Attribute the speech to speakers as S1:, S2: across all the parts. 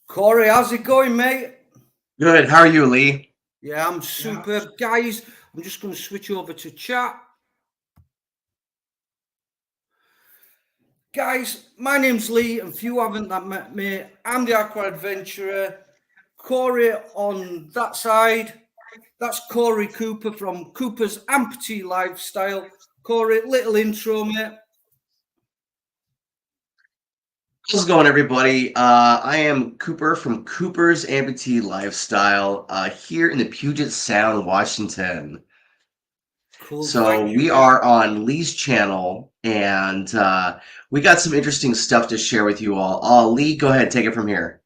S1: Corey, how's it going, mate?
S2: Good. How are you, Lee?
S1: Yeah, I'm superb. Guys, I'm just going to switch over to chat. Guys, my name's Lee, and if you haven't met me, I'm the Aqua Adventurer. Corey on that side, that's Corey Cooper from Cooper's Amputee Lifestyle. Corey, little intro, mate.
S2: How's it going, everybody? I am Cooper from Cooper's Amputee Lifestyle here in the Puget Sound, Washington.
S1: Cool,
S2: So
S1: thank you,
S2: we
S1: mate.
S2: are on Lee's channel, and we got some interesting stuff to share with you all. Lee, go ahead, take it from here.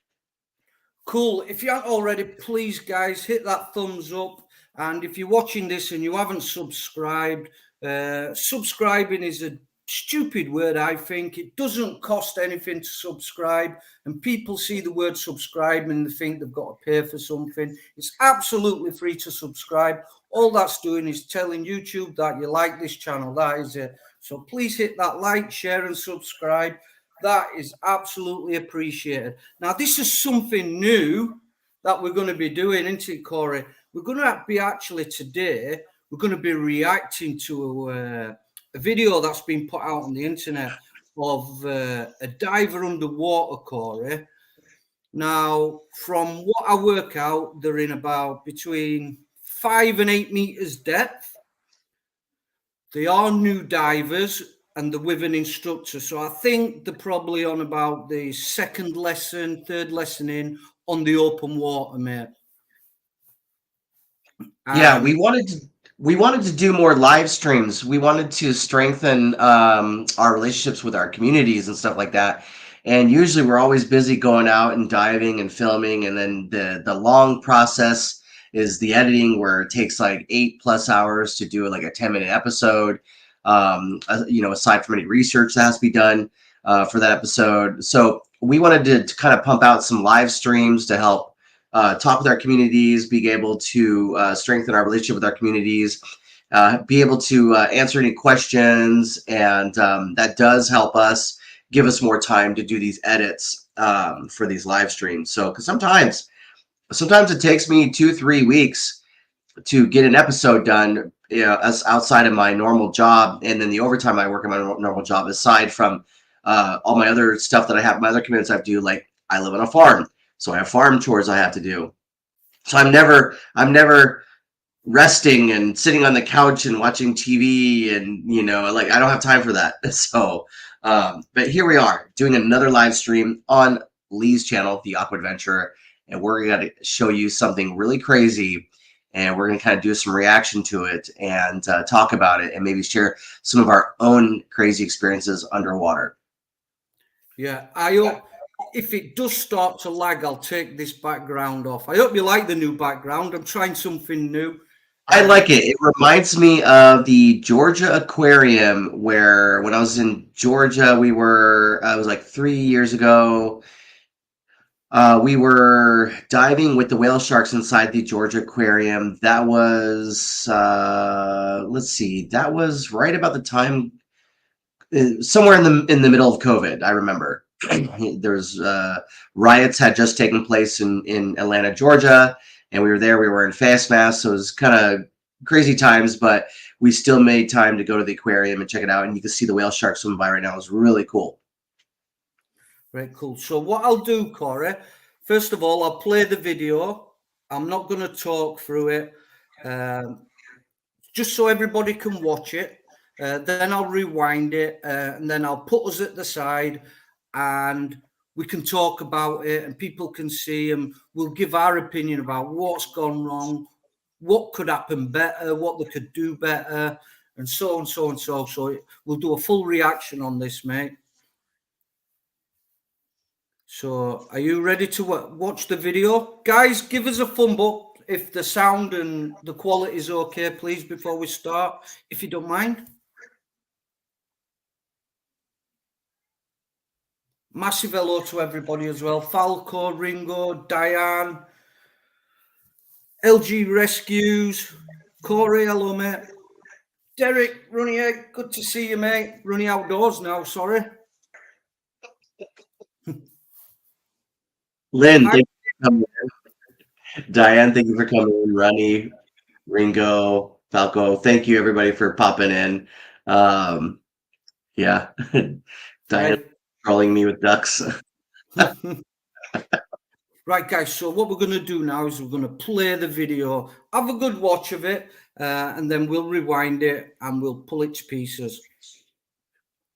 S1: Cool. If you haven't already, please, guys, hit that thumbs up. And if you're watching this and you haven't subscribed, subscribing is a stupid word, I think. It doesn't cost anything to subscribe. And people see the word subscribe and they think they've got to pay for something. It's absolutely free to subscribe. All that's doing is telling YouTube that you like this channel. That is it. So please hit that like, share, and subscribe. That is absolutely appreciated. Now, this is something new that we're going to be doing, isn't it, Corey? We're going to be actually today, we're going to be reacting to a video that's been put out on the internet of a diver underwater, Corey. Now, from what I work out, they're in about between 5 and 8 meters depth. They are new divers and they're with an instructor. So I think they're probably on about the second lesson, third lesson in on the open water, mate.
S2: Yeah, we wanted to do more live streams. We wanted to strengthen our relationships with our communities and stuff like that. And usually we're always busy going out and diving and filming, and then the long process is the editing, where it takes like 8+ hours to do like a 10-minute episode. Aside from any research that has to be done for that episode. So we wanted to kind of pump out some live streams to help talk with our communities, be able to strengthen our relationship with our communities, be able to answer any questions, and that does help us give us more time to do these edits for these live streams. So, because sometimes it takes me 2-3 weeks to get an episode done, as outside of my normal job, and then the overtime I work in my normal job, aside from all my other stuff that I have, my other commitments I have to do. Like, I live on a farm, so I have farm chores I have to do. So I'm never resting and sitting on the couch and watching TV, and like, I don't have time for that. So, but here we are doing another live stream on Lee's channel, The Aqua Adventurer, and we're gonna show you something really crazy, and we're gonna kind of do some reaction to it and talk about it, and maybe share some of our own crazy experiences underwater.
S1: Yeah, I hope if it does start to lag, I'll take this background off. I hope you like the new background. I'm trying something new.
S2: I like it. It reminds me of the Georgia Aquarium, where when I was in Georgia, it was like 3 years ago. We were diving with the whale sharks inside the Georgia Aquarium. That was, let's see, that was right about the time, somewhere in the middle of COVID. I remember there's riots had just taken place in Atlanta, Georgia, and we were there. We were in face masks, so it was kind of crazy times, but we still made time to go to the aquarium and check it out. And you can see the whale shark swimming by right now. It was really cool.
S1: Very cool. So what I'll do, Corey, first of all, I'll play the video. I'm not going to talk through it, just so everybody can watch it. Then I'll rewind it, and then I'll put us at the side, and we can talk about it, and people can see, and we'll give our opinion about what's gone wrong, what could happen better, what they could do better, and so on, so on, so. So we'll do a full reaction on this, mate. So, are you ready to watch the video? Guys, give us a thumb up if the sound and the quality is okay, please, before we start, if you don't mind. Massive hello to everybody as well. Falco, Ringo, Diane, LG Rescues, Corey, hello, mate. Derek, Runny Egg, good to see you, mate. Runny Outdoors now, sorry.
S2: Lynn, thank you for coming in. Diane, thank you for coming in. Ronnie, Ringo, Falco, thank you everybody for popping in. Yeah, Diane
S1: Right.
S2: trolling me with ducks.
S1: Right, guys. So what we're going to do now is we're going to play the video, have a good watch of it, and then we'll rewind it and we'll pull it to pieces,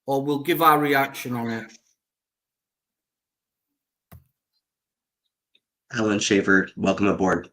S1: or we'll give our reaction on it.
S2: Helen Schaefer, welcome aboard.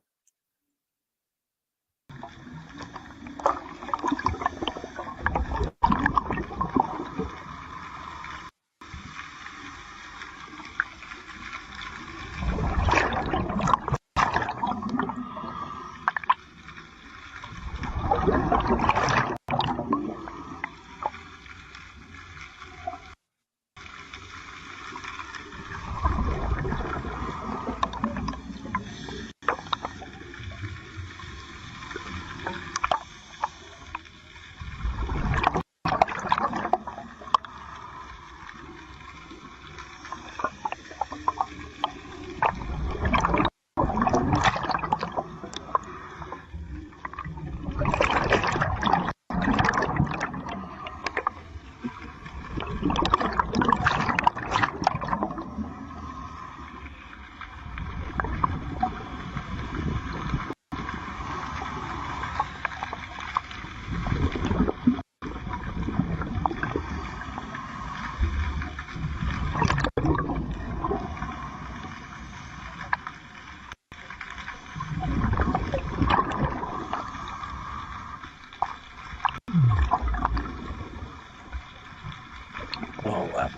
S2: Oh, wow.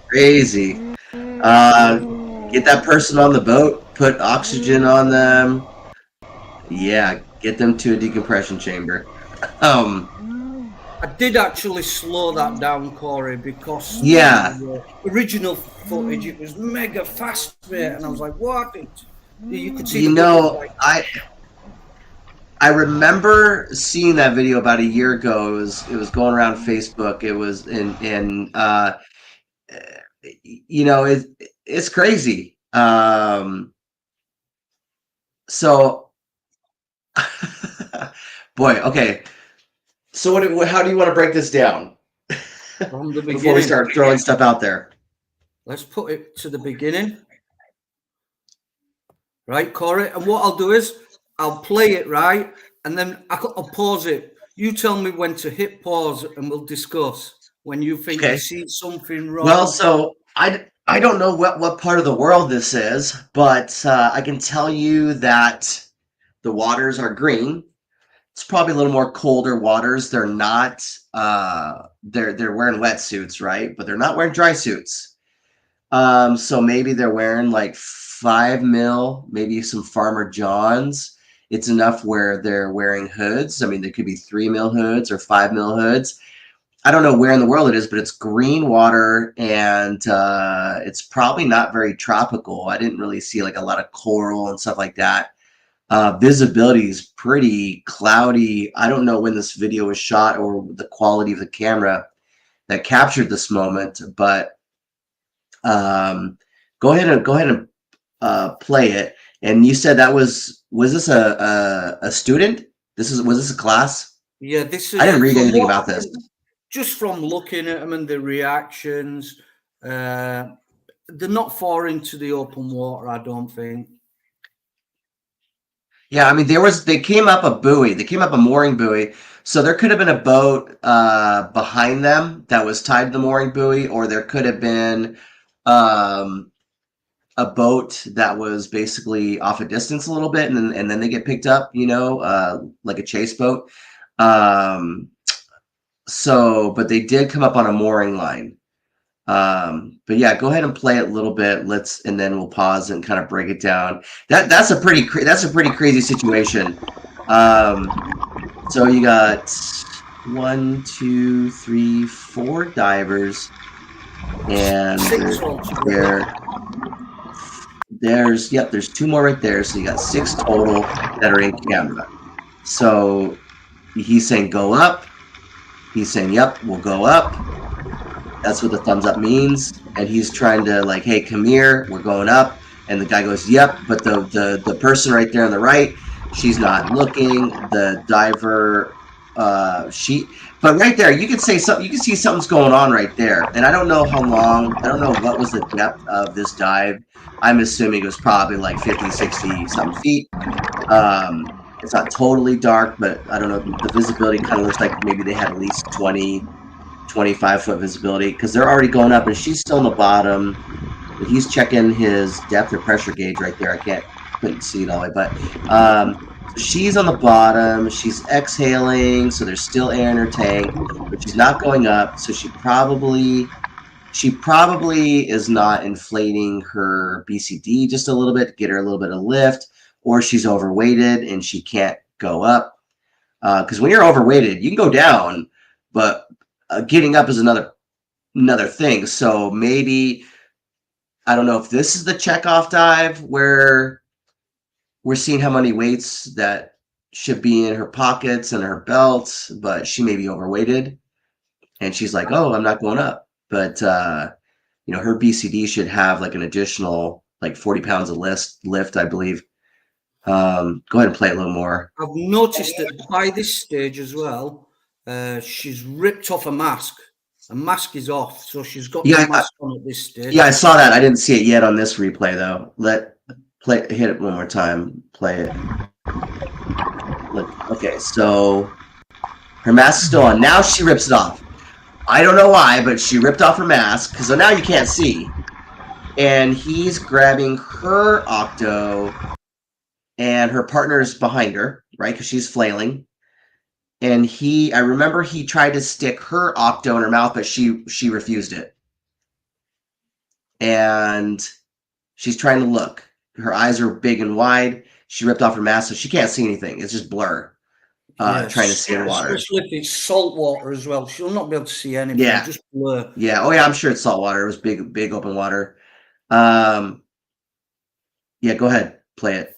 S2: Crazy. Get that person on the boat, put oxygen on them. Yeah, get them to a decompression chamber.
S1: I did actually slow that down, Corey, because
S2: Yeah,
S1: the original footage, it was mega fast, mate, and I was like, "What?" You could see the
S2: you
S1: girl
S2: know,
S1: like,
S2: I remember seeing that video about a year ago. It was going around Facebook. It was you know, it's crazy. So boy, okay. So how do you want to break this down
S1: from the
S2: before we
S1: beginning.
S2: start throwing stuff out there?
S1: Let's put it to the beginning, right, Corey? And what I'll do is I'll play it, right, and then I'll pause it. You tell me when to hit pause, and we'll discuss when you think you
S2: Okay.
S1: see something
S2: Well,
S1: wrong.
S2: so I don't know what part of the world this is, but I can tell you that the waters are green. It's probably a little more colder waters. They're not they're wearing wetsuits, right? But they're not wearing dry suits. So maybe they're wearing like 5 mil, maybe some Farmer Johns. It's enough where they're wearing hoods. I mean, there could be 3 mil hoods or 5 mil hoods. I don't know where in the world it is, but it's green water and it's probably not very tropical. I didn't really see like a lot of coral and stuff like that. Visibility is pretty cloudy. I don't know when this video was shot or the quality of the camera that captured this moment, but go ahead and play it. And you said that was this a student? Was this a class?
S1: Yeah, this
S2: I
S1: is
S2: didn't read
S1: from
S2: anything
S1: what
S2: about this.
S1: just from looking at them and the reactions. they're not far into the open water, I don't think.
S2: Yeah, I mean, they came up a buoy, they came up a mooring buoy, so there could have been a boat behind them that was tied to the mooring buoy, or there could have been um, a boat that was basically off a distance a little bit, and then they get picked up, like a chase boat. Um, but they did come up on a mooring line. But yeah, go ahead and play it a little bit. And then we'll pause and kind of break it down. That's a pretty crazy situation. So you got 1, 2, 3, 4 divers, and there's 2 more right there. So you got 6 total that are in camera. So he's saying go up. He's saying, yep, we'll go up. That's what the thumbs up means. And he's trying to like, hey, come here, we're going up. And the guy goes, yep, but the person right there on the right, she's not looking. The diver, but right there, you can say something, you can see something's going on right there. And I don't know how long, I don't know what was the depth of this dive. I'm assuming it was probably like 50, 60 something feet. It's not totally dark, but I don't know. The visibility kind of looks like maybe they had at least 20, 25-foot visibility because they're already going up, and she's still in the bottom. But he's checking his depth or pressure gauge right there. Couldn't see it all the way, but she's on the bottom. She's exhaling, so there's still air in her tank, but she's not going up. So she probably is not inflating her BCD just a little bit to get her a little bit of lift, or she's overweighted and she can't go up. Because when you're overweighted, you can go down, but getting up is another thing. So maybe, I don't know if this is the checkoff dive where we're seeing how many weights that should be in her pockets and her belts, but she may be overweighted and she's like, oh, I'm not going up. But her BCD should have like an additional like 40 pounds of lift, I believe. Go ahead and play a little more.
S1: I've noticed that by this stage as well, she's ripped off a mask. A mask is off, so she's got no mask on at this stage.
S2: Yeah, I saw that. I didn't see it yet on this replay though. Hit it one more time. Play it. Look, okay, so her mask is still on. Now she rips it off. I don't know why, but she ripped off her mask, so now you can't see. And he's grabbing her octo, and her partner's behind her, right? Because she's flailing. And I remember he tried to stick her octo in her mouth, but she refused it. And she's trying to look. Her eyes are big and wide. She ripped off her mask, so she can't see anything. It's just blur. Trying to see in water.
S1: Especially if it's salt water as well. She'll not be able to see anything.
S2: Yeah.
S1: Just blur.
S2: Yeah. Oh, yeah, I'm sure it's salt water. It was big open water. Yeah, go ahead. Play it.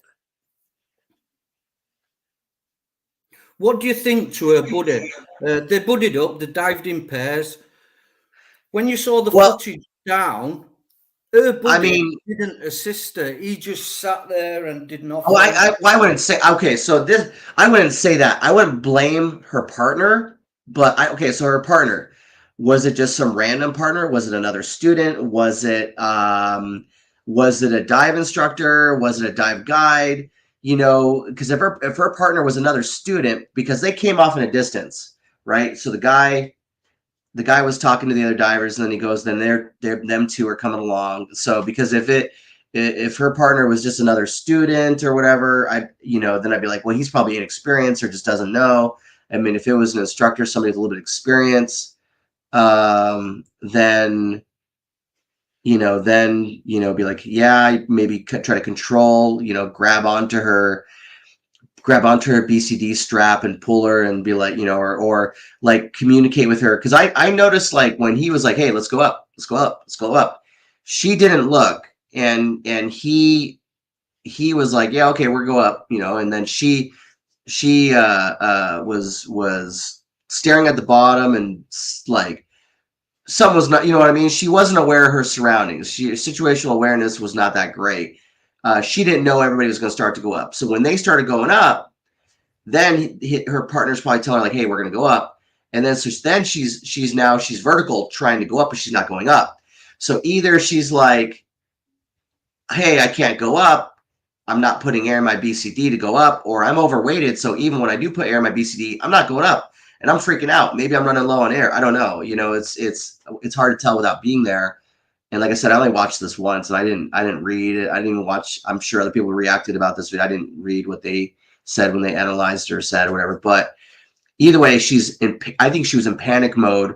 S1: What do you think to her buddy? They buddied up. They dived in pairs. When you saw the footage down, her buddy didn't assist her. He just sat there and did nothing.
S2: Oh, I wouldn't say. Okay, so I wouldn't say that. I wouldn't blame her partner. But so her partner, was it just some random partner? Was it another student? Was it a dive instructor? Was it a dive guide? Because if her partner was another student, because they came off in a distance, right? So the guy was talking to the other divers, and then he goes, then them two are coming along. So because if her partner was just another student or whatever, then I'd be like, well, he's probably inexperienced or just doesn't know. I mean, if it was an instructor, somebody with a little bit of experience, then be like, yeah, maybe try to control, grab onto her BCD strap and pull her and be like, or like communicate with her. Cause I noticed like when he was like, hey, let's go up. She didn't look. And he was like, yeah, okay, we'll go up, and then she was staring at the bottom and like, some was not, what I mean? She wasn't aware of her surroundings. Situational awareness was not that great. She didn't know everybody was going to start to go up. So when they started going up, then her partner's probably telling her like, hey, we're going to go up. And then, she's vertical trying to go up, but she's not going up. So either she's like, hey, I can't go up, I'm not putting air in my BCD to go up, or I'm overweighted, so even when I do put air in my BCD, I'm not going up, and I'm freaking out. Maybe I'm running low on air. I don't know. It's hard to tell without being there. And like I said, I only watched this once, and I didn't read it. I didn't even watch. I'm sure other people reacted about this video. I didn't read what they said when they analyzed or said or whatever. But either way, I think she was in panic mode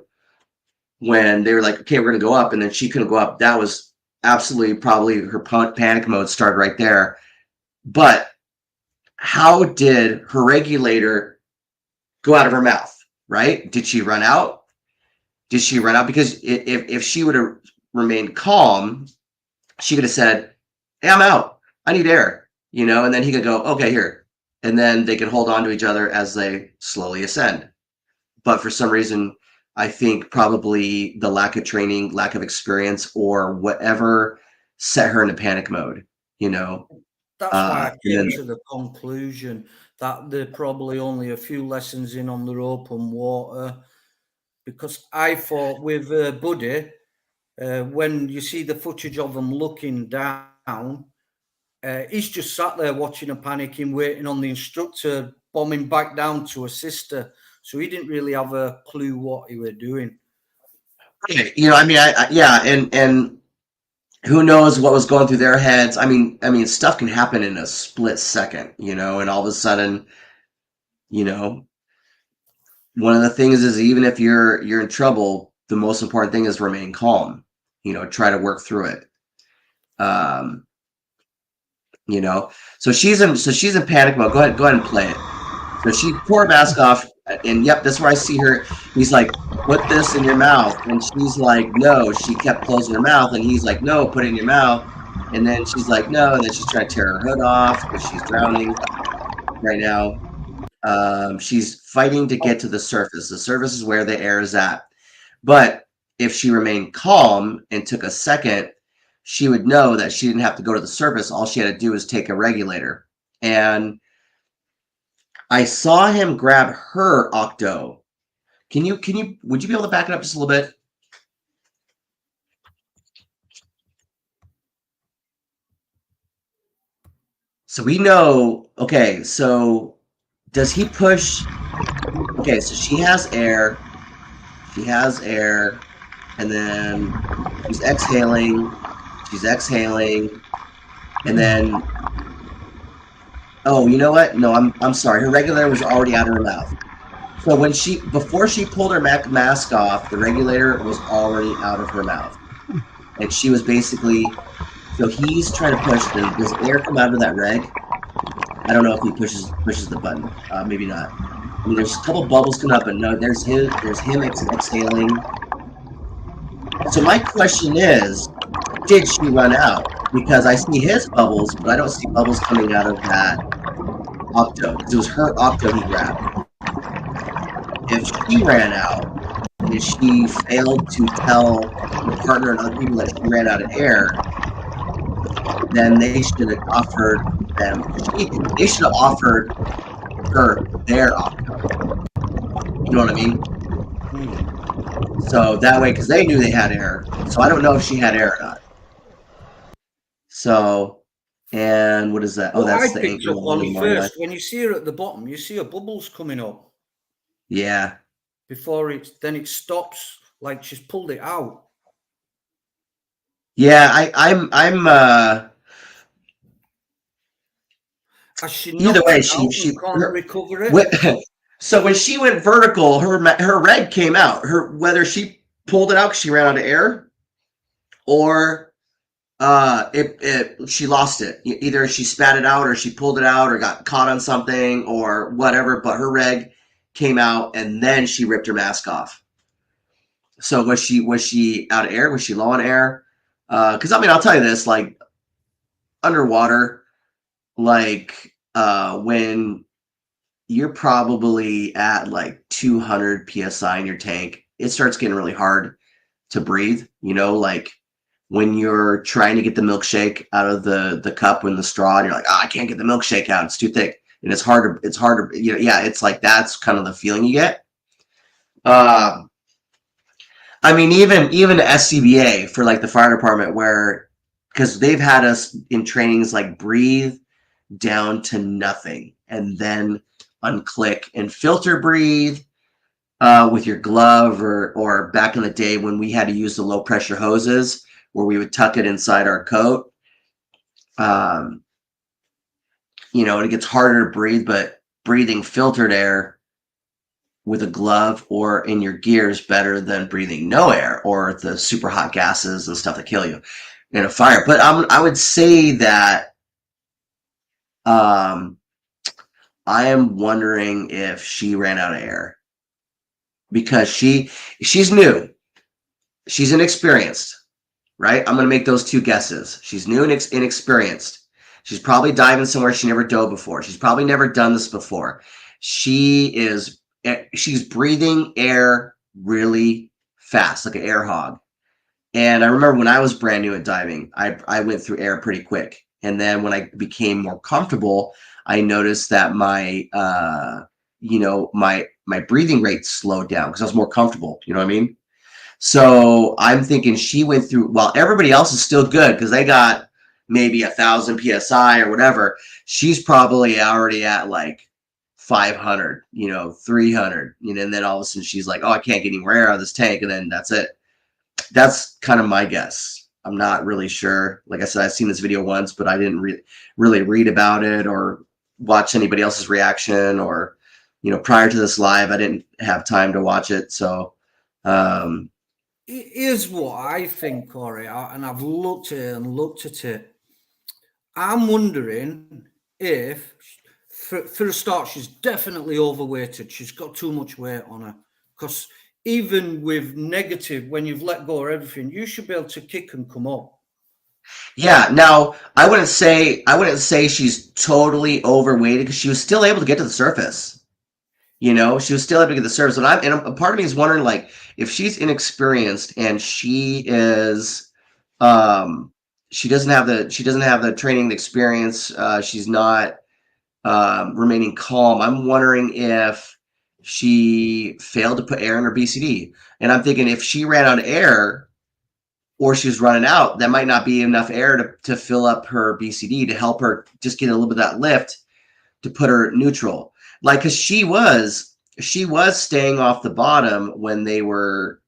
S2: when they were like, okay, we're gonna go up, and then she couldn't go up. That was absolutely probably her panic mode started right there. But how did her regulator go out of her mouth? Right? Did she run out? Because if she would have remained calm, she could have said, hey, I'm out. I need air, and then he could go, okay, here. And then they could hold on to each other as they slowly ascend. But for some reason, I think probably the lack of training, lack of experience, or whatever set her into panic mode,
S1: That's why I came
S2: then,
S1: to the conclusion that they're probably only a few lessons in on their open water, because I thought with Buddy, when you see the footage of him looking down, he's just sat there watching and panicking, waiting on the instructor bombing back down to assist her. So he didn't really have a clue what he was doing.
S2: yeah, and who knows what was going through their heads. I mean, stuff can happen in a split second, and all of a sudden, one of the things is even if you're in trouble, the most important thing is remain calm, try to work through it. So she's in panic mode. Go ahead and play it. So she tore her mask off, and yep, that's where I see her. He's like, put this in your mouth. And she's like, no. She kept closing her mouth, and he's like, no, put it in your mouth. And then she's like, no. And then she's trying to tear her hood off because she's drowning right now. She's fighting to get to the surface. The surface is where the air is at. But if she remained calm and took a second, she would know that she didn't have to go to the surface. All she had to do was take a regulator. And I saw him grab her octo. Would you be able to back it up just a little bit? So we know, okay, so does he push? Okay, so she has air, and then she's exhaling, and then, oh, you know what? No, I'm sorry. Her regulator was already out of her mouth. So before she pulled her mask off, the regulator was already out of her mouth. And she was basically, so he's trying to push does air come out of that reg? I don't know if he pushes the button. Maybe not. I mean, there's a couple bubbles coming up, and no, there's him exhaling. So my question is, did she run out? Because I see his bubbles, but I don't see bubbles coming out of that octo. Because it was her octo he grabbed. If she ran out, if she failed to tell her partner and other people that she ran out of air, then they should have offered them. They should have offered her their octo. You know what I mean? So that way, because they knew they had air. So I don't know if she had air or not. So, and what is that? Oh, that's the
S1: picked up on first. When you see her at the bottom, you see her bubbles coming up.
S2: Yeah.
S1: Before it stops, like she's pulled it out.
S2: Yeah, I'm either way, she
S1: can't recover it.
S2: So when she went vertical, her reg came out. Whether she pulled it out because she ran out of air, or she lost it. Either she spat it out, or she pulled it out, or got caught on something, or whatever. But her reg came out, and then she ripped her mask off. So was she out of air? Was she low on air? Because I'll tell you this: like underwater, like when you're probably at like 200 psi in your tank, it starts getting really hard to breathe. Like when you're trying to get the milkshake out of the cup in the straw, and you're like, I can't get the milkshake out; it's too thick, and it's hard to. Yeah, it's like that's kind of the feeling you get. I mean, even SCBA for like the fire department, where because they've had us in trainings like breathe down to nothing and then unclick and filter breathe with your glove, or back in the day when we had to use the low pressure hoses where we would tuck it inside our coat. And it gets harder to breathe, but breathing filtered air with a glove or in your gear is better than breathing no air or the super hot gases and stuff that kill you in a fire. But I would say that I am wondering if she ran out of air because she's new, she's inexperienced, right? I'm going to make those two guesses. She's new and inexperienced. She's probably diving somewhere she never dove before. She's probably never done this before. She's breathing air really fast, like an air hog. And I remember when I was brand new at diving, I went through air pretty quick. And then when I became more comfortable, I noticed that my breathing rate slowed down because I was more comfortable. You know what I mean? So I'm thinking she went through, while everybody else is still good because they got maybe 1,000 PSI or whatever, she's probably already at like 500, 300, and then all of a sudden she's like, oh, I can't get any more air out of this tank. And then that's it. That's kind of my guess. I'm not really sure. Like I said, I've seen this video once, but I didn't really read about it or watch anybody else's reaction, or, prior to this live, I didn't have time to watch it. So,
S1: here's what I think, Corey, and I've looked at it and looked at it. I'm wondering if, for a start, she's definitely overweighted. She's got too much weight on her. Because even with negative, when you've let go of everything, you should be able to kick and come up.
S2: yeah. Now, I wouldn't say she's totally overweighted because she was still able to get to the surface. She was still able to get to the surface. And a part of me is wondering, like, if she's inexperienced and she is, she doesn't have the training, the experience. She's not remaining calm. I'm wondering if she failed to put air in her BCD. And I'm thinking if she ran out of air or she was running out, that might not be enough air to fill up her BCD to help her just get a little bit of that lift to put her neutral. Like, because she was staying off the bottom when the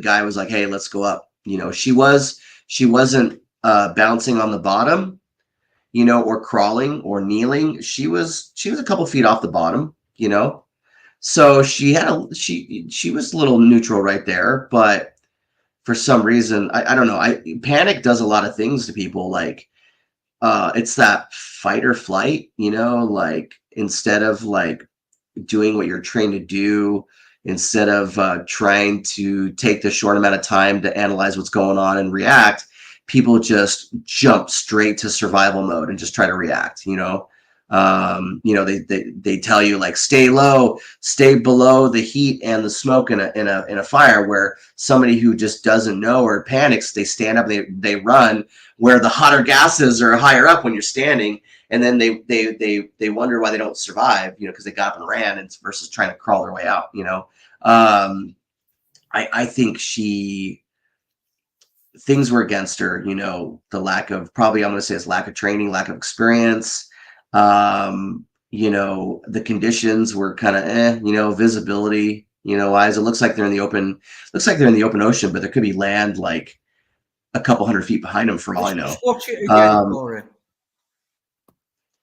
S2: guy was like, hey, let's go up. She wasn't bouncing on the bottom, or crawling or kneeling. She was a couple feet off the bottom, so she was a little neutral right there. But for some reason, I don't know, panic does a lot of things to people. Like, it's that fight or flight, like, instead of like doing what you're trained to do, instead of trying to take the short amount of time to analyze what's going on and react, people just jump straight to survival mode and just try to react. They tell you, like, stay low, stay below the heat and the smoke in a fire, where somebody who just doesn't know or panics, they stand up, they run where the hotter gases are higher up when you're standing, and then they wonder why they don't survive, because they got up and ran, and versus trying to crawl their way out. I think things were against her, the lack of, probably I'm going to say it's lack of training, lack of experience. The conditions were kind of visibility, wise. It looks like they're in the open ocean, but there could be land like a couple 100 feet behind them for all I know.
S1: Let's watch it again, Corey.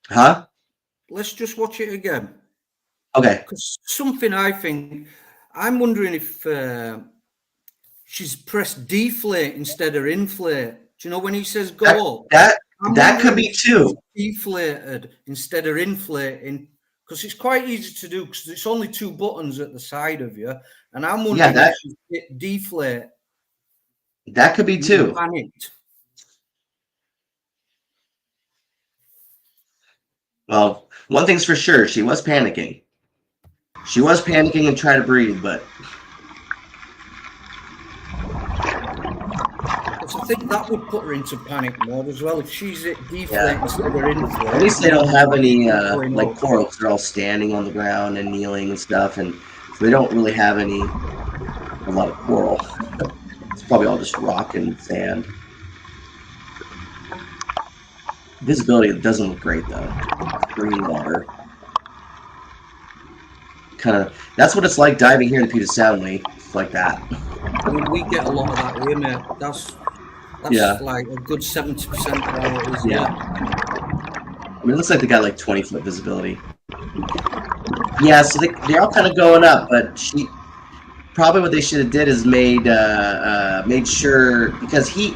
S2: Huh?
S1: Let's just watch it again.
S2: Okay.
S1: Because something I'm wondering if she's pressed deflate instead of inflate. Do you know when he says go up?
S2: That could be too.
S1: Deflated instead of inflating, because it's quite easy to do because it's only two buttons at the side of you. And I'm wondering if she's hit deflate.
S2: That could be too.
S1: Panicked.
S2: Well, one thing's for sure, she was panicking. She was panicking and trying to breathe, but
S1: I think that would put her into panic mode as well if she's at deflate instead of inflate.
S2: At least they don't have any like corals. They're all standing on the ground and kneeling and stuff, and so they don't really have a lot of coral. probably all just rock and sand. Visibility doesn't look great though. Green water. Kind of, that's what it's like diving here in Puget Sound, Lee. It's like that.
S1: We get a lot of that here, mate. That's
S2: Yeah.
S1: like a good 70% of how it is.
S2: Yeah.
S1: Yeah.
S2: I mean, it looks like they got like 20-foot visibility. Yeah, so they're all kind of going up, but she probably what they should have did is made sure, because she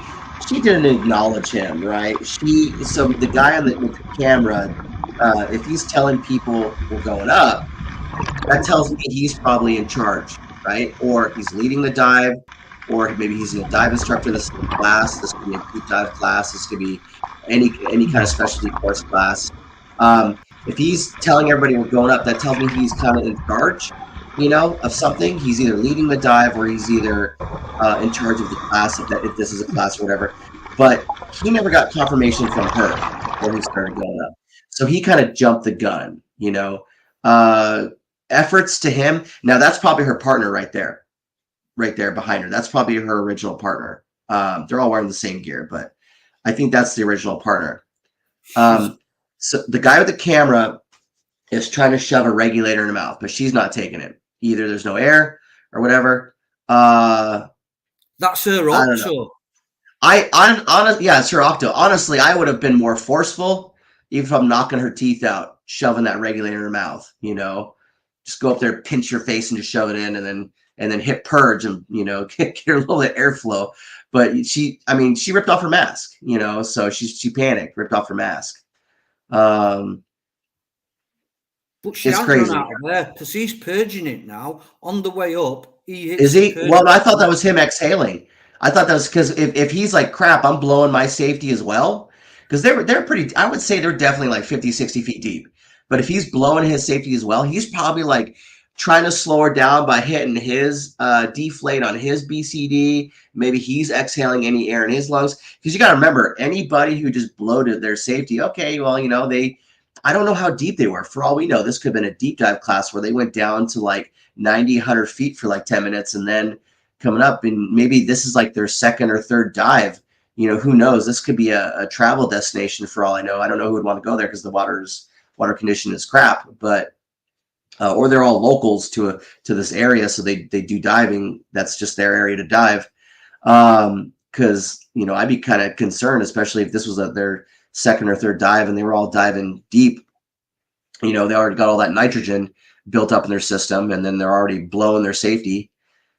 S2: didn't acknowledge him, right? So the guy on with the camera, if he's telling people we're going up, that tells me he's probably in charge, right? Or he's leading the dive, or maybe he's a dive instructor. This class, this could be a deep dive class. This could be any kind of specialty course class. If he's telling everybody we're going up, that tells me he's kind of in charge, of something. He's either leading the dive or he's either in charge of the class, if this is a class or whatever. But he never got confirmation from her when he started going up. So he kind of jumped the gun, efforts to him. Now that's probably her partner right there behind her. That's probably her original partner. They're all wearing the same gear, but I think that's the original partner. So the guy with the camera is trying to shove a regulator in her mouth, but she's not taking it. Either there's no air or whatever.
S1: That's her
S2: I don't know. Yeah, it's her octo. Honestly, I would have been more forceful, even if I'm knocking her teeth out, shoving that regulator in her mouth. Just go up there, pinch your face, and just shove it in, and then hit purge, and get her a little bit of airflow. But she ripped off her mask, so she panicked, ripped off her mask.
S1: But she hasn't run out of air because he's purging it now. On the way up, he hits.
S2: Is he? Well, I thought that was him exhaling. I thought that was because if he's like, crap, I'm blowing my safety as well. Because they're pretty, I would say they're definitely like 50, 60 feet deep. But if he's blowing his safety as well, he's probably like trying to slow her down by hitting his deflate on his BCD. Maybe he's exhaling any air in his lungs. Because you got to remember, anybody who just bloated their safety, okay, well, I don't know how deep they were. For all we know, this could have been a deep dive class where they went down to like 90, 100 feet for like 10 minutes and then coming up. And maybe this is like their second or third dive. Who knows? This could be a travel destination for all I know. I don't know who would want to go there because the water condition is crap, but or they're all locals to this area, so they do diving. That's just their area to dive. Because I'd be kind of concerned, especially if this was their second or third dive and they were all diving deep. They already got all that nitrogen built up in their system, and then they're already blowing their safety.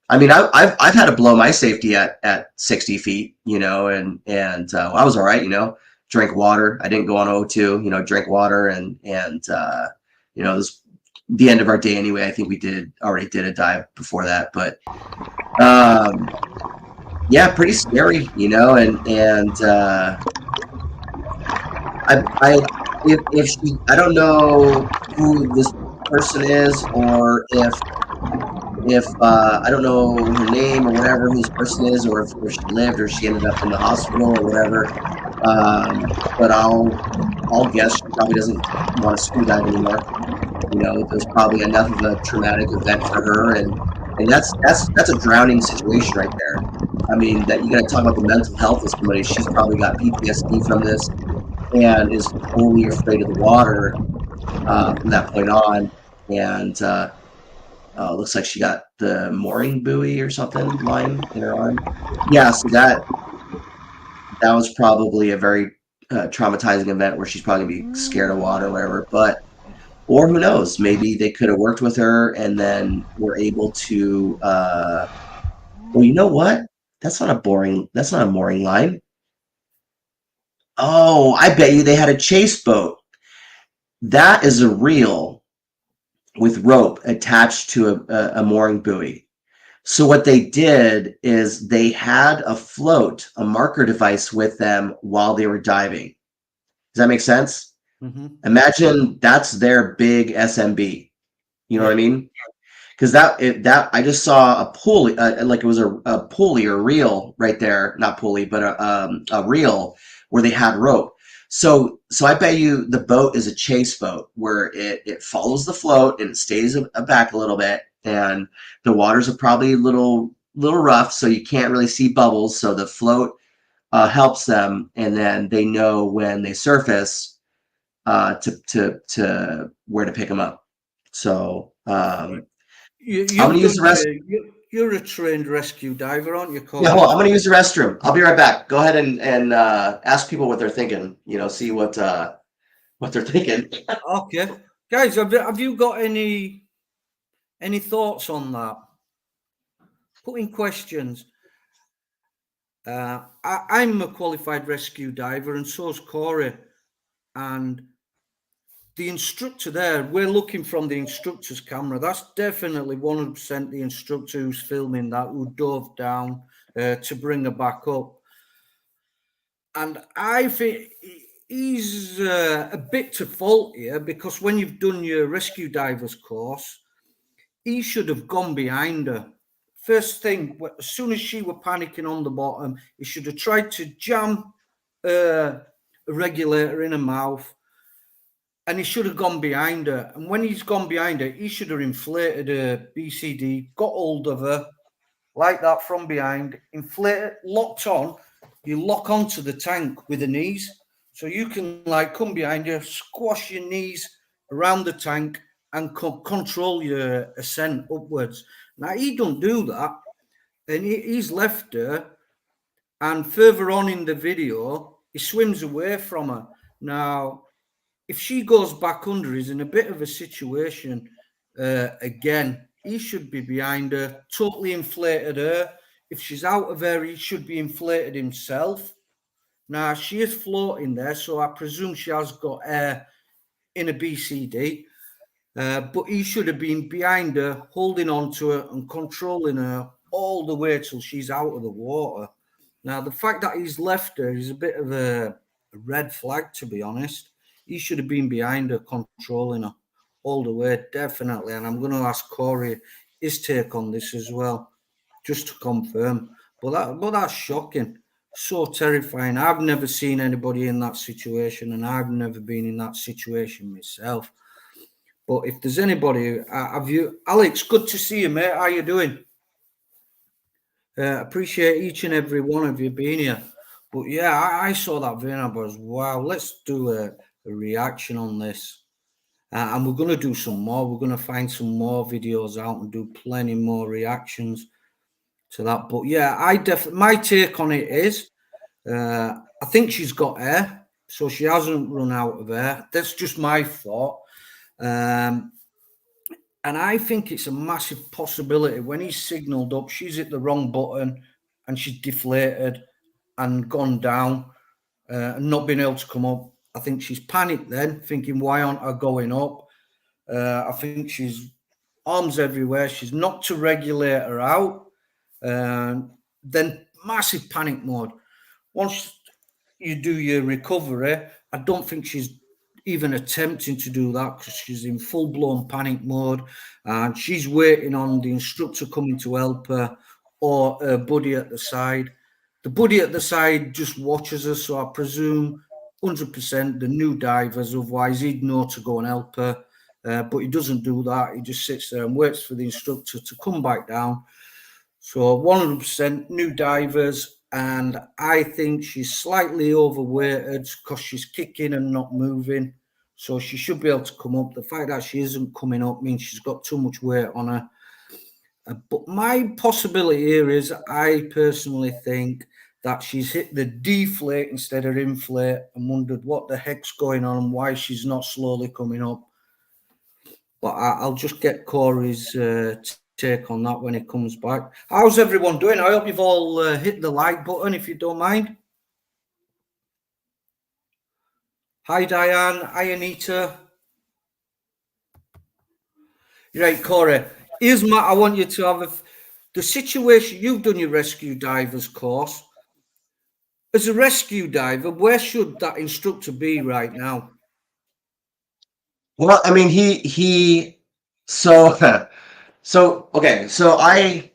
S2: I mean, I've had to blow my safety at 60 feet, and I was all right, drank water. I didn't go on O2, drank water, and it was the end of our day anyway. I think we already did a dive before that, but yeah, pretty scary, and if she, I don't know who this person is, or if I don't know her name or whatever who this person is, or if she lived or she ended up in the hospital or whatever. But I'll guess she probably doesn't want to scuba dive anymore. There's probably enough of a traumatic event for her, and that's a drowning situation right there. I mean, that you got to talk about the mental health of somebody. She's probably got PTSD from this and is totally afraid of the water from that point on. And looks like she got the mooring buoy or something line in her arm. Yeah, so that was probably a very traumatizing event where she's probably gonna be scared of water or whatever. Or who knows? Maybe they could have worked with her and then were able to. Well, you know what? That's not a mooring line. Oh, I bet you they had a chase boat. That is a reel with rope attached to a mooring buoy. So what they did is they had a marker device with them while they were diving. Does that make sense?
S1: Mm-hmm.
S2: Imagine that's their big SMB. You know what I mean? Because that I just saw a pulley, like it was a pulley or reel right there, not pulley, but a reel where they had rope. So I bet you the boat is a chase boat where it follows the float and it stays back a little bit, and the waters are probably a little little rough, so you can't really see bubbles. So the float helps them, and then they know when they surface to where to pick them up. So I'm
S1: You've
S2: gonna use the
S1: done
S2: rest.
S1: you're a trained rescue diver, aren't you,
S2: Yeah, hold
S1: Corey?
S2: on. I'm gonna use the restroom. I'll be right back. Go ahead and ask people what they're thinking. See what they're thinking.
S1: Okay, guys, have you got any thoughts on that? Put in questions. I'm a qualified rescue diver, and so's Corey. And the instructor there, we're looking from the instructor's camera. That's definitely 100% the instructor who's filming that, who dove down to bring her back up. And I think he's a bit to fault here, because when you've done your rescue divers course, he should have gone behind her. First thing, as soon as she were panicking on the bottom, he should have tried to jam a regulator in her mouth, and he should have gone behind her. And when he's gone behind her, he should have inflated her BCD, got hold of her like that from behind, inflated, locked on. You lock onto the tank with the knees, so you can like come behind you, squash your knees around the tank, and control your ascent upwards. Now he don't do that, and he's left her. And further on in the video, he swims away from her. Now, if she goes back under, he's in a bit of a situation again. He should be behind her, totally inflated her. If she's out of air, he should be inflated himself. Now, she is floating there, so I presume she has got air in a BCD. But he should have been behind her, holding on to her and controlling her all the way till she's out of the water. Now, the fact that he's left her is a bit of a red flag, to be honest. He should have been behind her, controlling her all the way, definitely. And I'm going to ask Corey his take on this as well, just to confirm. But that's shocking, so terrifying. I've never seen anybody in that situation, and I've never been in that situation myself. But if there's anybody, have you, Alex? Good to see you, mate. How you doing? Appreciate each and every one of you being here. But yeah, I saw that video and I was, wow, let's do a reaction on this. And we're going to do some more. We're going to find some more videos out and do plenty more reactions to that. But yeah, my take on it is, I think she's got air, so she hasn't run out of air. That's just my thought. Um, and I think it's a massive possibility when he's signalled up, she's hit the wrong button and she's deflated and gone down and not been able to come up. I think she's panicked then, thinking, why aren't I going up? I think she's arms everywhere. She's knocked her regulator out. Then massive panic mode. Once you do your recovery, I don't think she's even attempting to do that, because she's in full-blown panic mode and she's waiting on the instructor coming to help her, or her buddy at the side. The buddy at the side just watches her, so I presume 100% the new divers, otherwise he'd know to go and help her. But he doesn't do that. He just sits there and waits for the instructor to come back down. So 100% new divers, and I think she's slightly overweighted because she's kicking and not moving. So she should be able to come up. The fact that she isn't coming up means she's got too much weight on her. But my possibility here is, I personally think that she's hit the deflate instead of inflate and wondered what the heck's going on and why she's not slowly coming up. But I'll just get Corey's take on that when it comes back. How's everyone doing? I hope you've all hit the like button, if you don't mind. Hi, Diane. Hi, Anita. Right, Corey. Here's my, I want you to have the situation. You've done your rescue divers course. As a rescue diver, where should that instructor be right now?
S2: Well, I mean, so okay, so I'm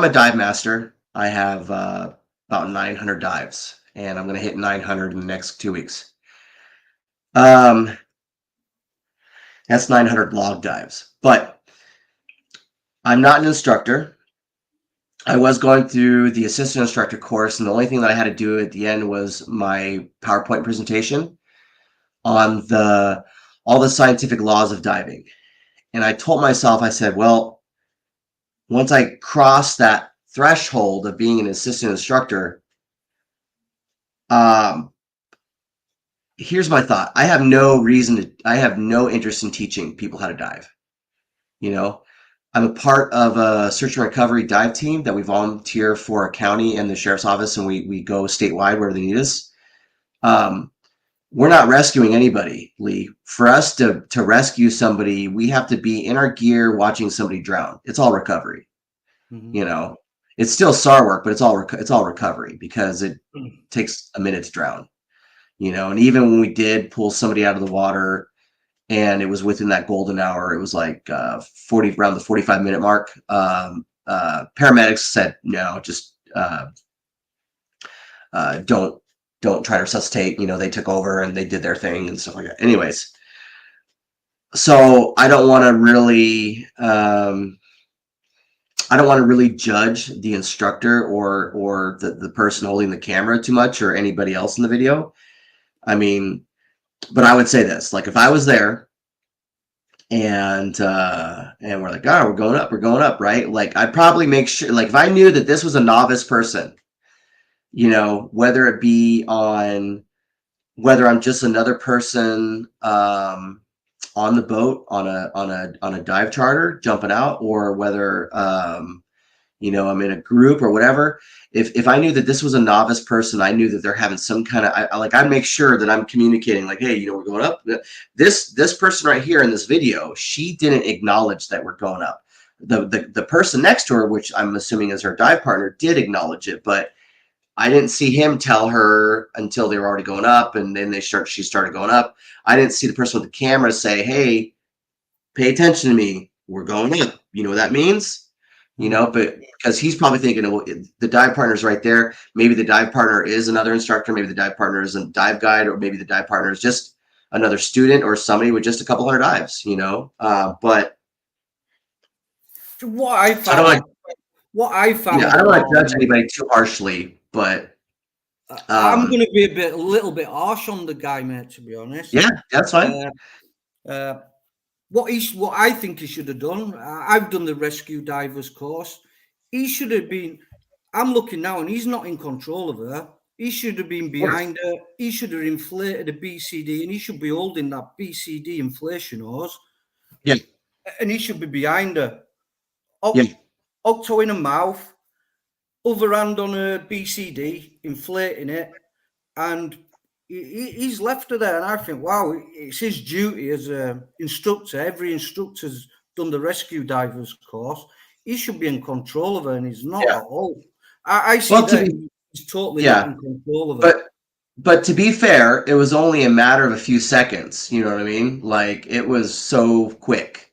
S2: a dive master. I have about 900 dives, and I'm going to hit 900 in the next 2 weeks. That's 900 log dives. But I'm not an instructor. I was going through the assistant instructor course, and the only thing that I had to do at the end was my PowerPoint presentation on all the scientific laws of diving. And I told myself, I said, well, once I cross that threshold of being an assistant instructor, um, here's my thought. I have no interest in teaching people how to dive. You know, I'm a part of a search and recovery dive team that we volunteer for a county and the sheriff's office, and we go statewide where they need us. Um, we're not rescuing anybody, Lee. For us to rescue somebody, we have to be in our gear watching somebody drown. It's all recovery.
S1: Mhm.
S2: You know, it's still SAR work, but it's all recovery because it takes a minute to drown. You know, and even when we did pull somebody out of the water, and it was within that golden hour, it was like 40 around the 45-minute mark. Paramedics said no, just don't try to resuscitate. You know, they took over and they did their thing and stuff like that. Anyways, so I don't want to really judge the instructor or the person holding the camera too much or anybody else in the video. I mean, but I would say this, like if I was there and we're like, oh, we're going up, right? Like I'd probably make sure, like if I knew that this was a novice person, you know, whether I'm just another person on the boat on a dive charter jumping out, or whether you know, I'm in a group or whatever. If I knew that this was a novice person, I knew that they're having some kind of, I'd make sure that I'm communicating like, hey, you know, we're going up. This person right here in this video, she didn't acknowledge that we're going up. The person next to her, which I'm assuming is her dive partner, did acknowledge it, but I didn't see him tell her until they were already going up, and then she started going up. I didn't see the person with the camera say, hey, pay attention to me. We're going up. You know what that means? You know, but because he's probably thinking, well, the dive partner's right there. Maybe the dive partner is another instructor. Maybe the dive partner is a dive guide, or maybe the dive partner is just another student or somebody with just a couple hundred dives, you know? But
S1: What I
S2: I don't
S1: found,
S2: like,
S1: what I
S2: yeah,
S1: found
S2: I don't want to
S1: along,
S2: judge anybody too harshly, but
S1: I'm
S2: um,
S1: going to be a little bit harsh on the guy, mate. To be honest,
S2: yeah, that's fine.
S1: uh, uh, what I think he should have done. I've done the rescue divers course. He should have been. I'm looking now, and he's not in control of her. He should have been
S2: Of course.
S1: behind her. He should have inflated a BCD, and he should be holding that BCD inflation hose,
S2: Yeah,
S1: and he should be behind her.
S2: yeah,
S1: Octo in her mouth, other hand on her BCD, inflating it, and he's left her there. And I think, wow, it's his duty as an instructor. Every instructor's done the rescue divers course. He should be in control of her, and he's not
S2: yeah.
S1: at all. I see
S2: Well,
S1: that he's totally not
S2: yeah,
S1: in control of her.
S2: but to be fair, it was only a matter of a few seconds. You know what I mean? Like it was so quick.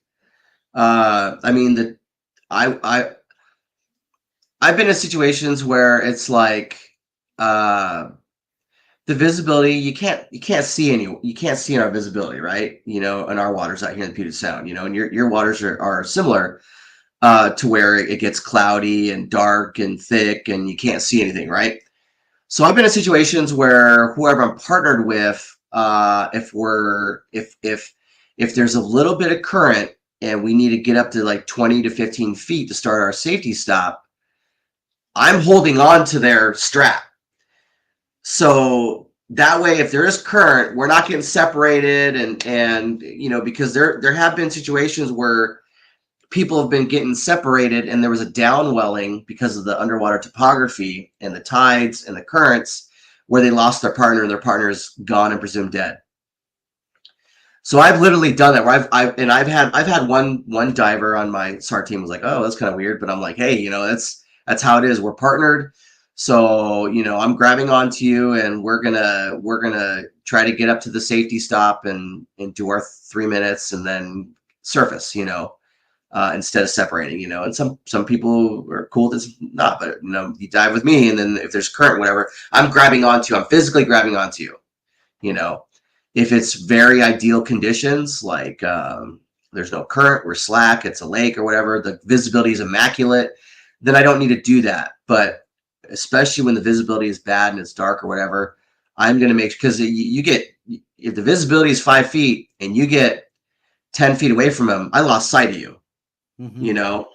S2: I mean, I've been in situations where it's like uh, the visibility you can't see in our visibility, right? You know, in our waters out here in the Puget Sound, you know, and your waters are similar to where it gets cloudy and dark and thick, and you can't see anything, right? So I've been in situations where whoever I'm partnered with, if there's a little bit of current and we need to get up to like 20 to 15 feet to start our safety stop, I'm holding on to their strap. So that way, if there is current, we're not getting separated, and you know, because there have been situations where people have been getting separated and there was a downwelling because of the underwater topography and the tides and the currents where they lost their partner and their partner's gone and presumed dead. So I've literally done that where I've had one diver on my SAR team was like, oh, that's kind of weird, but I'm like, hey, you know, that's how it is. We're partnered. So, you know, I'm grabbing onto you and we're gonna try to get up to the safety stop and do our 3 minutes and then surface, you know. Instead of separating, you know, and some people are cool with this, not, but you know, you dive with me, and then if there's current, whatever, I'm physically grabbing onto you, you know. If it's very ideal conditions, there's no current, we're slack, it's a lake or whatever, the visibility is immaculate, then I don't need to do that. But especially when the visibility is bad and it's dark or whatever, I'm going to make, because you get, if the visibility is 5 feet and you get 10 feet away from him, I lost sight of you, you know,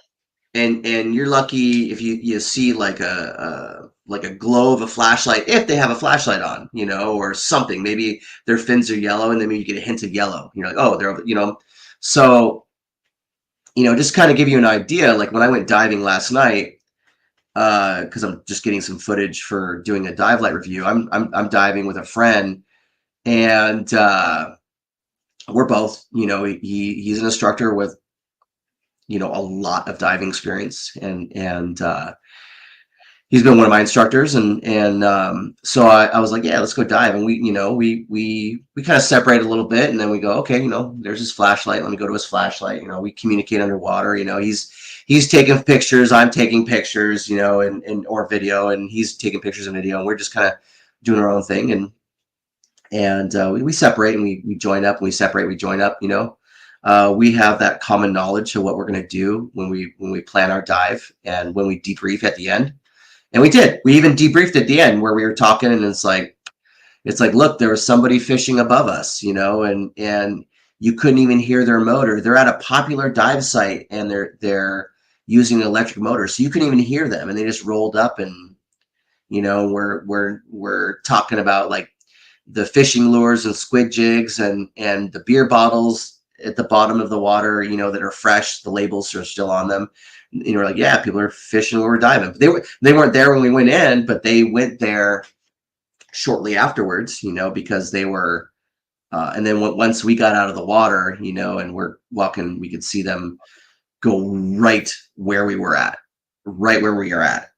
S2: and you're lucky if you see like a glow of a flashlight, if they have a flashlight on, you know, or something. Maybe their fins are yellow and then maybe you get a hint of yellow. You're like, oh, they're, you know. So, you know, just kind of give you an idea. Like when I went diving last night, because I'm just getting some footage for doing a dive light review. I'm diving with a friend, and we're both, you know, he's an instructor with, you know, a lot of diving experience, and he's been one of my instructors, and so I was like, yeah, let's go dive, and we, you know, we kind of separate a little bit, and then we go, okay, you know, there's his flashlight, let me go to his flashlight, you know, we communicate underwater, you know, he's taking pictures, I'm taking pictures, you know, and or video, and he's taking pictures and video, and we're just kind of doing our own thing, and we separate and we join up, and we separate, we join up, you know. We have that common knowledge of what we're going to do when we plan our dive and when we debrief at the end. And we did. We even debriefed at the end where we were talking, and it's like, look, there was somebody fishing above us, you know, and you couldn't even hear their motor. They're at a popular dive site and they're using an electric motor, so you couldn't even hear them, and they just rolled up, and you know, we're talking about like the fishing lures and squid jigs and the beer bottles at the bottom of the water, you know, that are fresh. The labels are still on them. You know, like, yeah, people are fishing when we're diving. They weren't there when we went in, but they went there shortly afterwards, you know, because they were. And then once we got out of the water, you know, and we're walking, we could see them go right where we were at,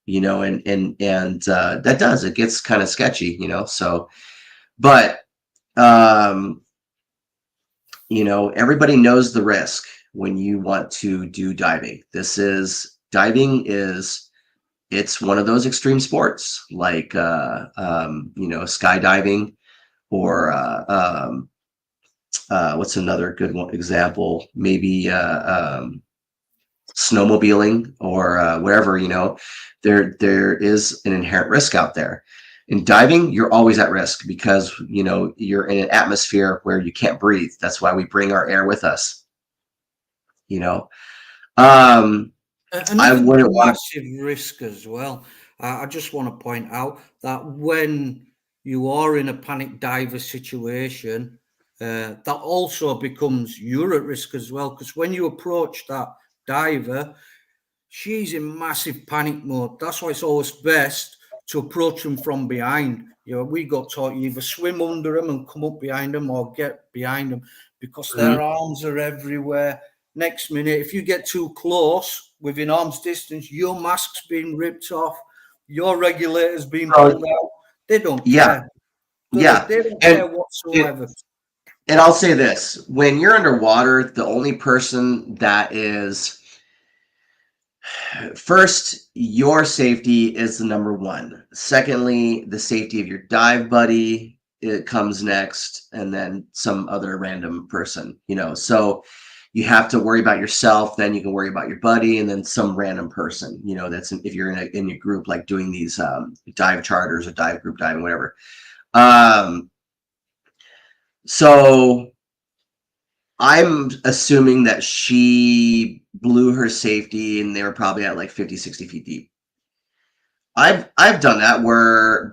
S2: you know, and that does, it gets kind of sketchy, you know. So, but you know, everybody knows the risk when you want to do diving. Diving is, it's one of those extreme sports like, you know, skydiving, or what's another good one example? Maybe snowmobiling, or wherever, you know, there is an inherent risk out there. In diving, you're always at risk because, you know, you're in an atmosphere where you can't breathe. That's why we bring our air with us, you know. I
S1: Another
S2: wouldn't want
S1: massive risk as well. I just want to point out that when you are in a panic diver situation, that also becomes you're at risk as well. Because when you approach that diver, she's in massive panic mode. That's why it's always best to approach them from behind. You know, we got taught you either swim under them and come up behind them or get behind them, because
S2: to.
S1: their arms are everywhere. Next minute, if you get too close within arm's distance, your mask's being ripped off, your regulator's being pulled out. They don't
S2: Yeah,
S1: care.
S2: yeah,
S1: They don't
S2: and
S1: care whatsoever.
S2: I'll say this: when you're underwater, the only person that is, first, your safety is the number one. Secondly, the safety of your dive buddy, it comes next, and then some other random person, you know. So you have to worry about yourself, then you can worry about your buddy, and then some random person, you know, if you're in your group, like doing these dive charters or dive group diving, whatever. So I'm assuming that she blew her safety and they were probably at like 50, 60 feet deep. I've done that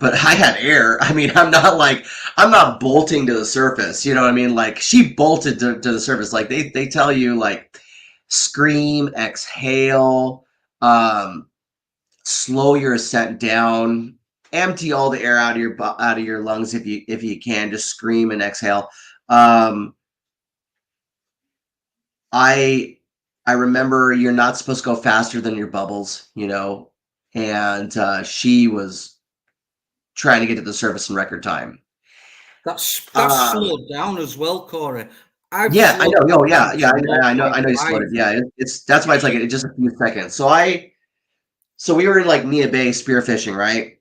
S2: but I had air. I mean, I'm not bolting to the surface. You know what I mean? Like, she bolted to the surface. Like they tell you, like, scream, exhale, slow your ascent down, empty all the air out of your lungs if you can. Just scream and exhale. I remember you're not supposed to go faster than your bubbles, you know, and she was trying to get to the surface in record time.
S1: That's
S2: Um,
S1: slowed down as well, Corey. I've
S2: yeah, I
S1: slowed
S2: know.
S1: that
S2: Oh,
S1: down
S2: yeah,
S1: to
S2: yeah. I know you slowed
S1: 0.5.
S2: it. Yeah, it's that's why it's like it's just a few seconds. So we were in like Mia Bay spearfishing, right?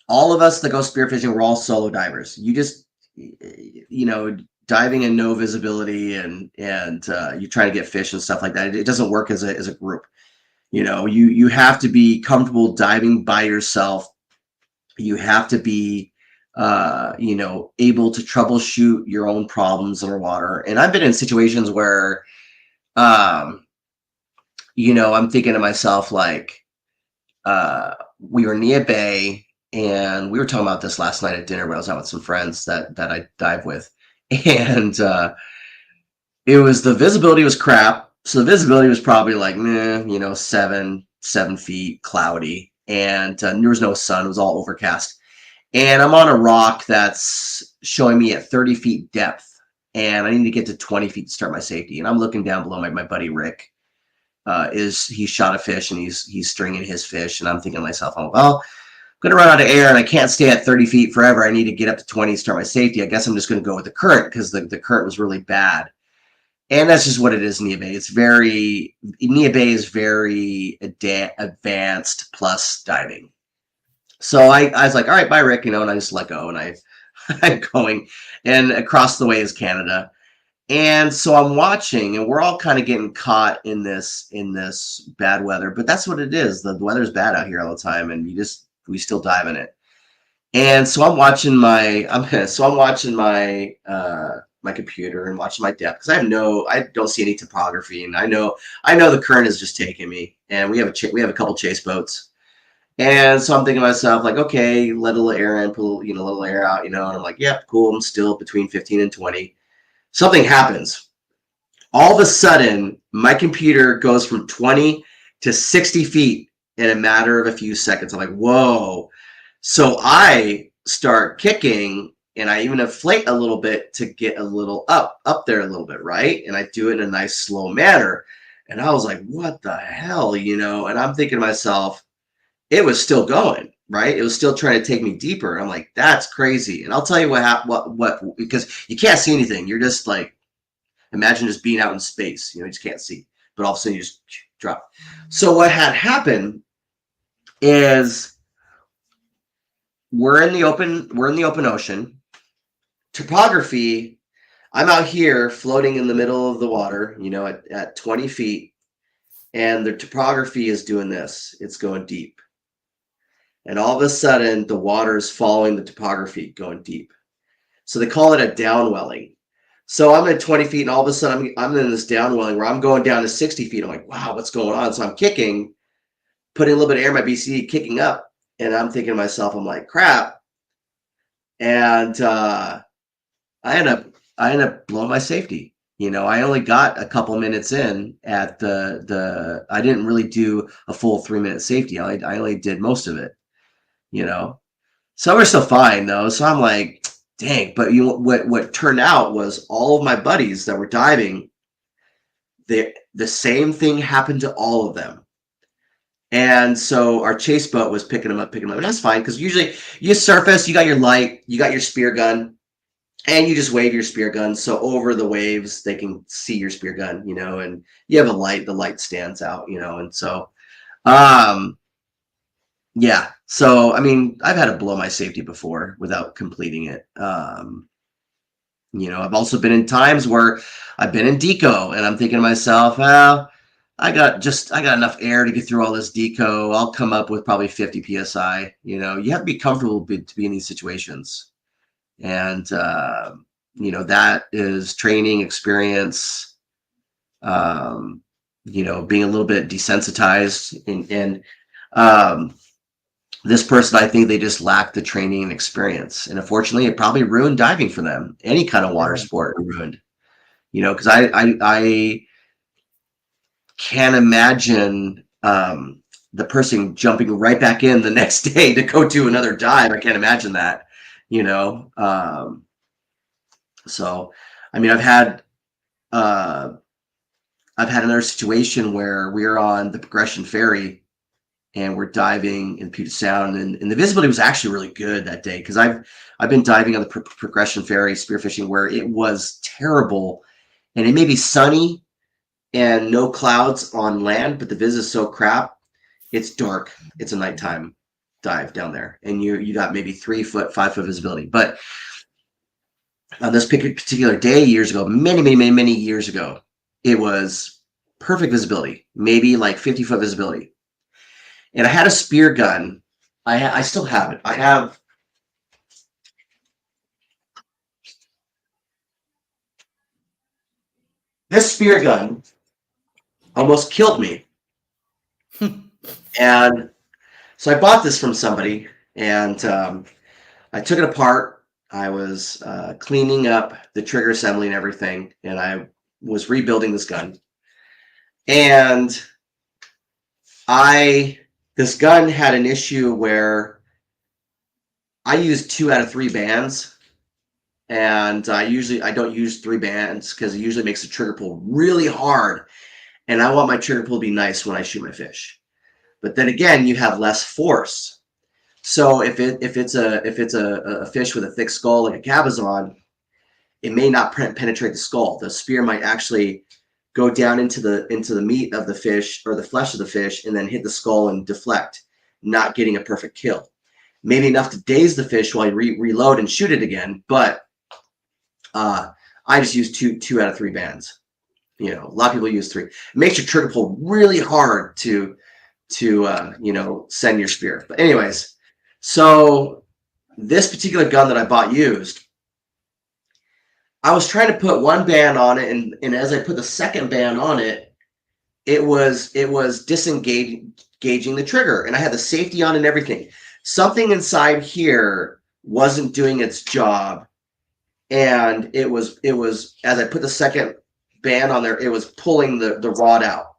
S2: All of us that go spearfishing, we're all solo divers. You just, you know, diving in no visibility and you try to get fish and stuff like that. It doesn't work as a group. You have to be comfortable diving by yourself. You have to be able to troubleshoot your own problems underwater. And I've been in situations where I'm thinking to myself, like, we were near a bay, and we were talking about this last night at dinner when I was out with some friends that I dive with. And the visibility was crap. So the visibility was probably like, 7 feet, cloudy, and there was no sun. It was all overcast. And I'm on a rock that's showing me at 30 feet depth, and I need to get to 20 feet to start my safety. And I'm looking down below. My buddy Rick he shot a fish, and he's stringing his fish, and I'm thinking to myself, oh, well, I'm going to run out of air, and I can't stay at 30 feet forever. I need to get up to 20 to start my safety. I guess I'm just going to go with the current, because the current was really bad. And that's just what it is in Nia Bay. Nia Bay is very advanced plus diving. So I was like, all right, bye, Rick, and I just let go, and I'm going, and across the way is Canada. And so I'm watching, and we're all kind of getting caught in this bad weather, but that's what it is. The weather's bad out here all the time, and we still dive in it. And so I'm watching my my computer and watching my depth, because I don't see any topography, and I know the current is just taking me, and we have a couple chase boats. And so I'm thinking to myself, like, okay, let a little air in, pull a little air out, and I'm like, yeah, cool. I'm still between 15 and 20. Something happens. All of a sudden, my computer goes from 20 to 60 feet in a matter of a few seconds. I'm like, whoa. So I start kicking, and I even inflate a little bit to get a little up there a little bit, right? And I do it in a nice, slow manner. And I was like, what the hell, And I'm thinking to myself, it was still going, right? It was still trying to take me deeper. I'm like, that's crazy. And I'll tell you what, because you can't see anything. You're just like, imagine just being out in space. You just can't see. But all of a sudden you just drop. So what had happened is we're in the open ocean. Topography, I'm out here floating in the middle of the water, at 20 feet. And the topography is doing this. It's going deep. And all of a sudden, the water is following the topography, going deep. So they call it a downwelling. So I'm at 20 feet, and all of a sudden, I'm in this downwelling where I'm going down to 60 feet. I'm like, wow, what's going on? So I'm kicking, putting a little bit of air in my BCD, kicking up. And I'm thinking to myself, I'm like, crap. And I end up blowing my safety. I only got a couple minutes in at I didn't really do a full 3-minute safety. I only did most of it. So we're still fine though. So I'm like, dang. But what turned out was all of my buddies that were diving, the same thing happened to all of them. And so our chase boat was picking them up, and that's fine, because usually you surface, you got your light, you got your spear gun, and you just wave your spear gun, so over the waves they can see your spear gun, and you have a light, the light stands out, and so yeah. So, I mean, I've had to blow my safety before without completing it. I've also been in times where I've been in deco, and I'm thinking to myself, well, I got enough air to get through all this deco. I'll come up with probably 50 PSI. You have to be comfortable to be in these situations. And, that is training, experience, being a little bit desensitized, and this person, I think they just lack the training and experience. And unfortunately, it probably ruined diving for them. Any kind of water sport ruined, because I can't imagine the person jumping right back in the next day to go do another dive. I can't imagine that, so, I mean, I've had another situation where we were on the Progression Ferry, and we're diving in Puget Sound, and the visibility was actually really good that day, because I've been diving on the Progression Ferry spearfishing where it was terrible, and it may be sunny and no clouds on land, but the vis is so crap, it's dark. It's a nighttime dive down there, and you got maybe 3 foot, 5 foot visibility. But On this particular day years ago, many years ago, it was perfect visibility, maybe like 50-foot visibility. And I had a spear gun. I still have it. I have this spear gun almost killed me. And so I bought this from somebody, and I took it apart. I was cleaning up the trigger assembly and everything, and I was rebuilding this gun. And this gun had an issue where I used 2 out of 3 bands, and I don't use 3 bands because it usually makes the trigger pull really hard, and I want my trigger pull to be nice when I shoot my fish. But then again, you have less force. So if it's a fish with a thick skull like a cabezon, it may not penetrate the skull. The spear might actually go down into the meat of the fish or the flesh of the fish and then hit the skull and deflect, not getting a perfect kill. Maybe enough to daze the fish while you reload and shoot it again, but I just use two out of 3 bands. You know, a lot of people use 3. It makes your trigger pull really hard to send your spear. But anyways, so this particular gun that I bought used, I was trying to put 1 band on it, and as I put the second band on it, it was disengaging the trigger, and I had the safety on and everything. Something inside here wasn't doing its job, and it was as I put the second band on there, it was pulling the rod out,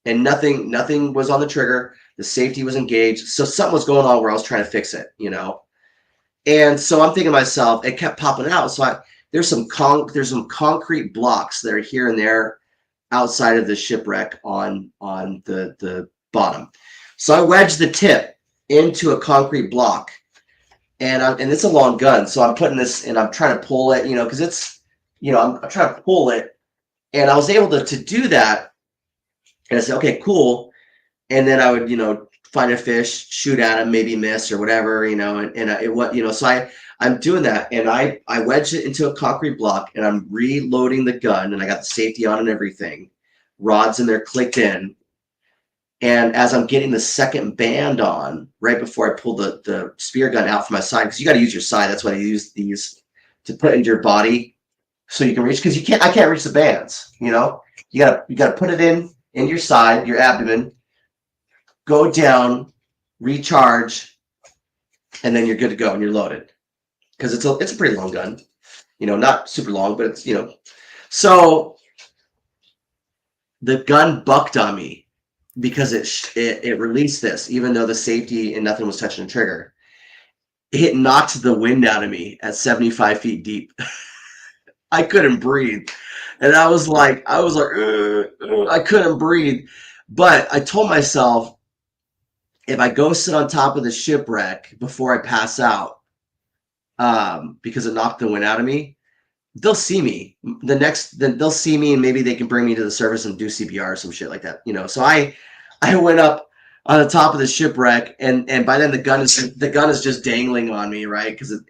S2: and nothing was on the trigger. The safety was engaged, so something was going on where I was trying to fix it, And so I'm thinking to myself, it kept popping out. So there's some concrete blocks that are here and there outside of the shipwreck on the bottom. So I wedged the tip into a concrete block, and it's a long gun, so I'm putting this and I'm trying to pull it, because it's, I'm trying to pull it, and I was able to do that. And I said, okay, cool. And then I would, find a fish, shoot at him, maybe miss or whatever, so I'm doing that, and I wedged it into a concrete block, and I'm reloading the gun, and I got the safety on and everything. Rods in there clicked in. And as I'm getting the second band on, right before I pull the spear gun out from my side, because you got to use your side. That's why I use these to put into your body so you can reach, because I can't reach the bands, You gotta put it in your side, your abdomen, go down, recharge, and then you're good to go and you're loaded. Because it's a pretty long gun, not super long, but it's, So the gun bucked on me because it released this, even though the safety and nothing was touching the trigger. It knocked the wind out of me at 75 feet deep. I couldn't breathe. And I was like, I couldn't breathe. But I told myself, if I go sit on top of the shipwreck before I pass out, because it knocked the wind out of me, they'll see me. They'll see me, and maybe they can bring me to the surface and do CPR or some shit like that. So I went up on the top of the shipwreck, and by then the gun is just dangling on me, right? Because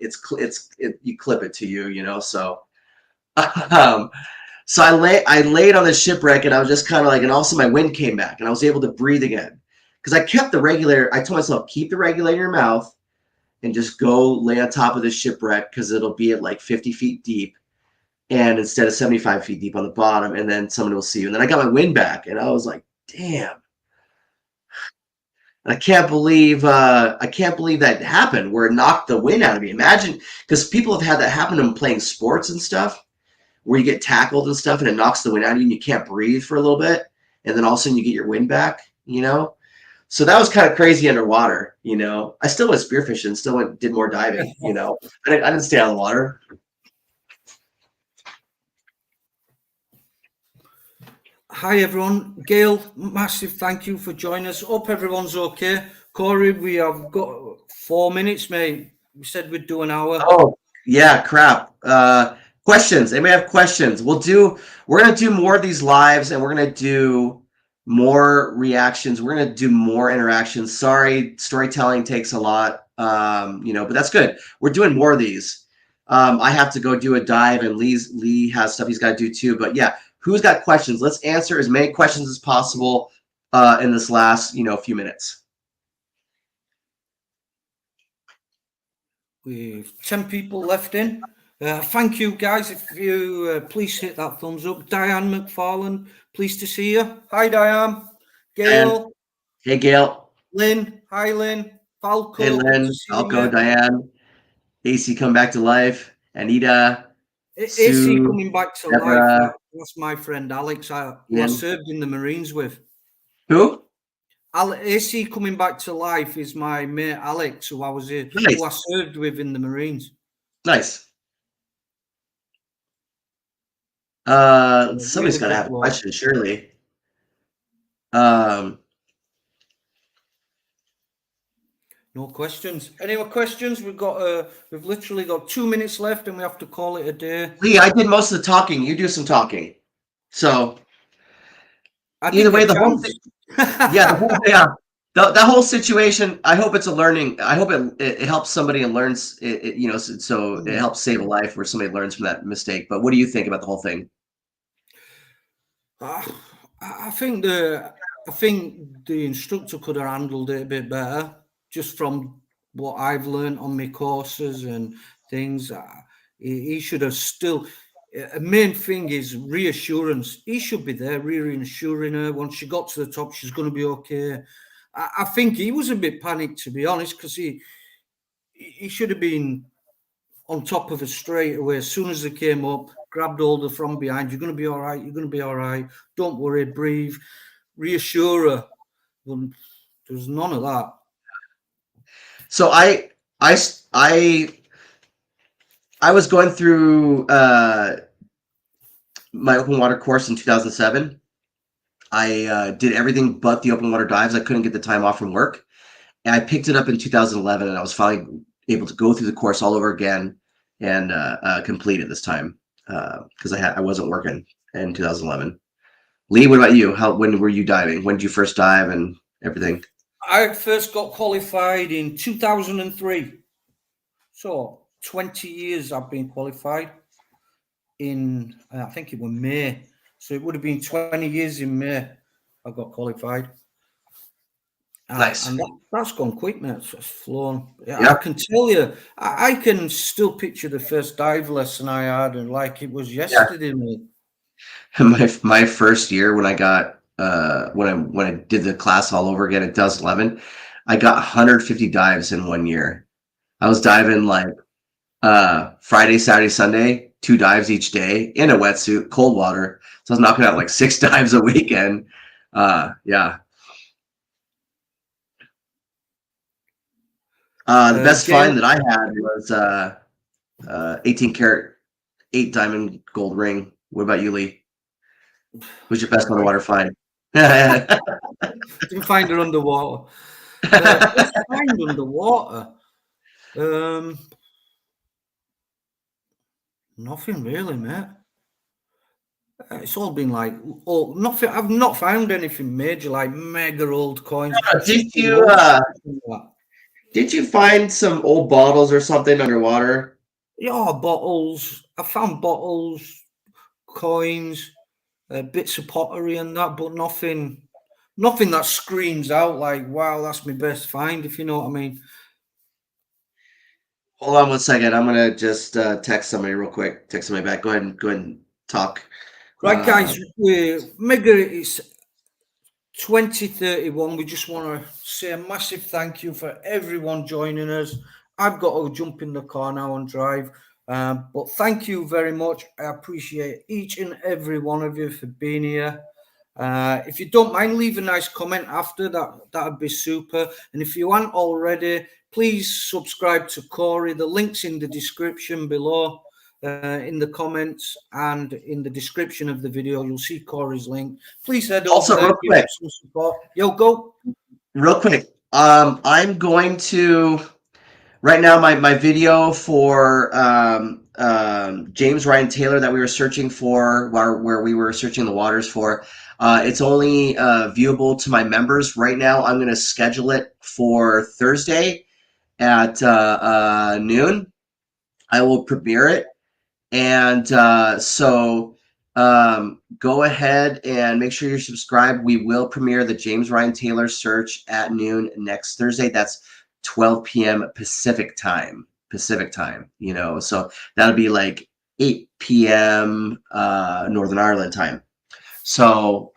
S2: you clip it to you, So so I laid on the shipwreck, and I was just kind of like, and also my wind came back, and I was able to breathe again. Because I kept the regulator. I told myself, keep the regulator in your mouth and just go lay on top of the shipwreck, because it'll be at like 50 feet deep, and instead of 75 feet deep on the bottom, and then someone will see you. And then I got my wind back, and I was like, damn. And I can't believe that happened, where it knocked the wind out of me. Imagine, because people have had that happen to them playing sports and stuff, where you get tackled and stuff, and it knocks the wind out of you, and you can't breathe for a little bit, and then all of a sudden you get your wind back, So that was kind of crazy underwater, I still went spearfishing, did more diving, I didn't stay out of the water.
S1: Hi everyone, Gail, massive thank you for joining us. Hope everyone's okay. Corey, we have got 4 minutes, mate. We said we'd do an hour.
S2: Oh yeah, crap. Questions? Anybody have questions? We're gonna do more of these lives, and we're gonna do more reactions. We're gonna do more interactions. Sorry, storytelling takes a lot, but that's good. We're doing more of these. I have to go do a dive, and Lee has stuff he's got to do too. But yeah, who's got questions? Let's answer as many questions as possible in this last few minutes.
S1: We've 10 people left in. Thank you, guys. If you please hit that thumbs up. Diane McFarland, pleased to see you. Hi, Diane. Gail.
S2: Hey, Gail.
S1: Lynn. Hi, Lynn. Falco.
S2: Hey, Lynn. Falco, Diane. AC come back to life. Anita.
S1: AC
S2: Sue,
S1: coming back to
S2: Deborah,
S1: life. That's my friend Alex, who I served in the Marines with.
S2: Who?
S1: AC coming back to life is my mate Alex, who I served with in the Marines.
S2: Nice. Somebody's got to have a question, surely.
S1: No questions. Any more questions? We've literally got 2 minutes left, and we have to call it a day.
S2: Lee, I did most of the talking. You do some talking. So either way, the whole thing, that whole situation. I hope it's a learning. I hope it helps somebody and learns. So it helps save a life where somebody learns from that mistake. But what do you think about the whole thing?
S1: I think the instructor could have handled it a bit better. Just from what I've learned on my courses and things, he should have still. A main thing is reassurance. He should be there, reassuring her. Once she got to the top, she's going to be okay. I think he was a bit panicked, to be honest, because he should have been on top of her straight away. As soon as they came up, grabbed hold of her from behind. You're going to be all right. You're going to be all right. Don't worry. Breathe. Reassure her. Well, there's none of that.
S2: So I was going through my open water course in 2007. I did everything but the open water dives. I couldn't get the time off from work, and I picked it up in 2011, and I was finally able to go through the course all over again and complete it this time because I wasn't working in 2011. Lee, what about you? When were you diving? When did you first dive and everything?
S1: I first got qualified in 2003. So 20 years I've been qualified in, I think it was May. So it would have been 20 years in May I got qualified.
S2: Nice.
S1: And that's gone quick, mate. It's flown. Yeah. I can tell you, I can still picture the first dive lesson I had, and like it was yesterday, mate.
S2: My first year when I got when I did the class all over again in 2011, I got 150 dives in 1 year. I was diving like Friday, Saturday, Sunday, 2 dives each day in a wetsuit, cold water. So I was knocking out like 6 dives a weekend. Yeah. The best find that I had was 18 karat 8 diamond gold ring. What about you, Lee? Who's your best underwater find?
S1: Didn't find her underwater. Best find underwater. Nothing really, mate. It's all been like, nothing. I've not found anything major, like mega old coins.
S2: Did you find some old bottles or something underwater?
S1: Yeah, bottles. I found bottles, coins, bits of pottery and that, but nothing that screams out like, wow, that's my best find, if you know what I mean.
S2: Hold on 1 second. I'm gonna just text somebody real quick. Text somebody back. Go ahead and talk.
S1: Right, guys, we're mega. It's 2031. We just want to say a massive thank you for everyone joining us. I've got to jump in the car now and drive, but thank you very much. I appreciate each and every one of you for being here. If you don't mind, leave a nice comment after that'd be super. And if you aren't already, please subscribe to Corey. The link's in the description below, in the comments and in the description of the video. You'll see Corey's link. Please head over there,
S2: real quick,
S1: some support. Yo, go.
S2: Real quick. I'm going to right now my video for James Ryan Taylor that we were searching for, where we were searching the waters for. It's only viewable to my members right now. I'm going to schedule it for Thursday at noon. I will premiere it. And so go ahead and make sure you're subscribed. We will premiere the James Ryan Taylor search at noon next Thursday. That's 12 p.m. Pacific time. You know, so that'll be like 8 p.m. Northern Ireland time. So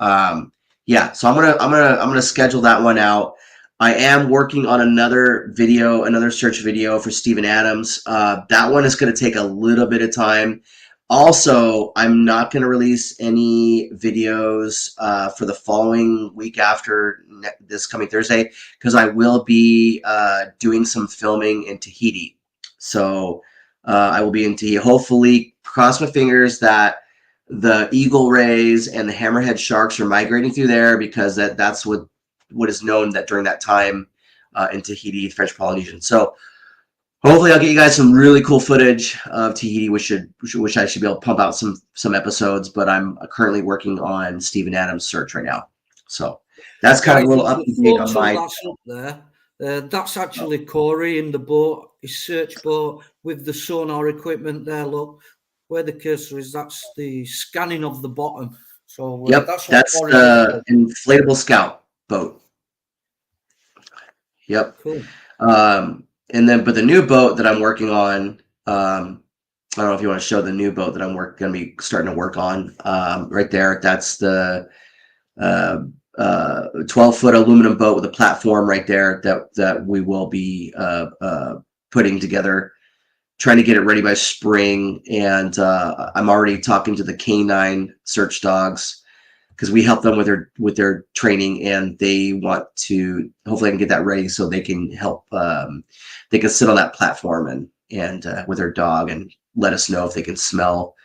S2: yeah, so I'm gonna schedule that one out. I am working on another video, another search video for Steven Adams. That one is going to take a little bit of time. Also, I'm not going to release any videos for the following week after this coming Thursday because I will be doing some filming in Tahiti. So I will be in Tahiti. Hopefully, cross my fingers that the eagle rays and the hammerhead sharks are migrating through there because that's what is known that during that time in Tahiti, French Polynesian. So hopefully I'll get you guys some really cool footage of Tahiti, which I should be able to pump out some episodes, but I'm currently working on Steven Adams' search right now. So that's kind of a little up to date on my.
S1: That's up there. That's actually Corey in the boat, his search boat with the sonar equipment there. Look where the cursor is. That's the scanning of the bottom. So
S2: Yep,
S1: that's
S2: the inflatable scout boat. Yep.
S1: Cool.
S2: And then, but the new boat that I'm working on, I don't know if you want to show the new boat that I'm going to be starting to work on. Right there, that's the 12-foot aluminum boat with a platform right there that we will be putting together, trying to get it ready by spring. And I'm already talking to the canine search dogs because we help them with their training, and they want to. Hopefully, I can get that ready so they can help. They can sit on that platform and with their dog and let us know if they can smell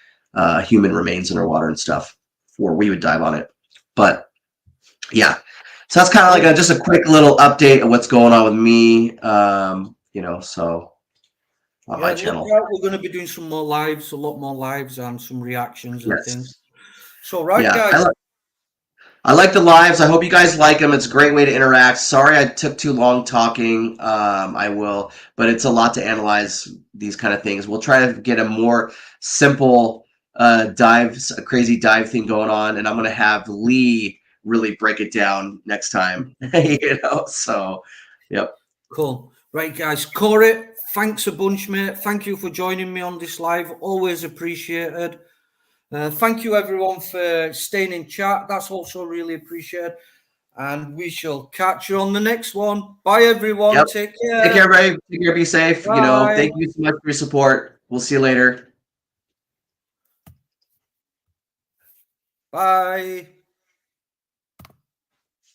S2: human remains underwater and stuff, or we would dive on it. But yeah, so that's kind of like just a quick little update of what's going on with me. You know, so on my channel.
S1: We're going to be doing some more lives, a lot more lives, and some reactions and things. So, guys.
S2: I like the lives. I hope you guys like them. It's a great way to interact. Sorry I took too long talking. I will, but it's a lot to analyze these kind of things. We'll try to get a more simple a crazy dive thing going on, and I'm going to have Lee really break it down next time. You know, so yep.
S1: Cool. Right, guys. Corey, thanks a bunch, mate. Thank you for joining me on this live. Always appreciated. Thank you, everyone, for staying in chat. That's also really appreciated. And we shall catch you on the next one. Bye, everyone.
S2: Yep.
S1: Take care.
S2: Take care, everybody. Take care. Be safe.
S1: Bye.
S2: You know, thank you so much for your support. We'll see you later.
S1: Bye.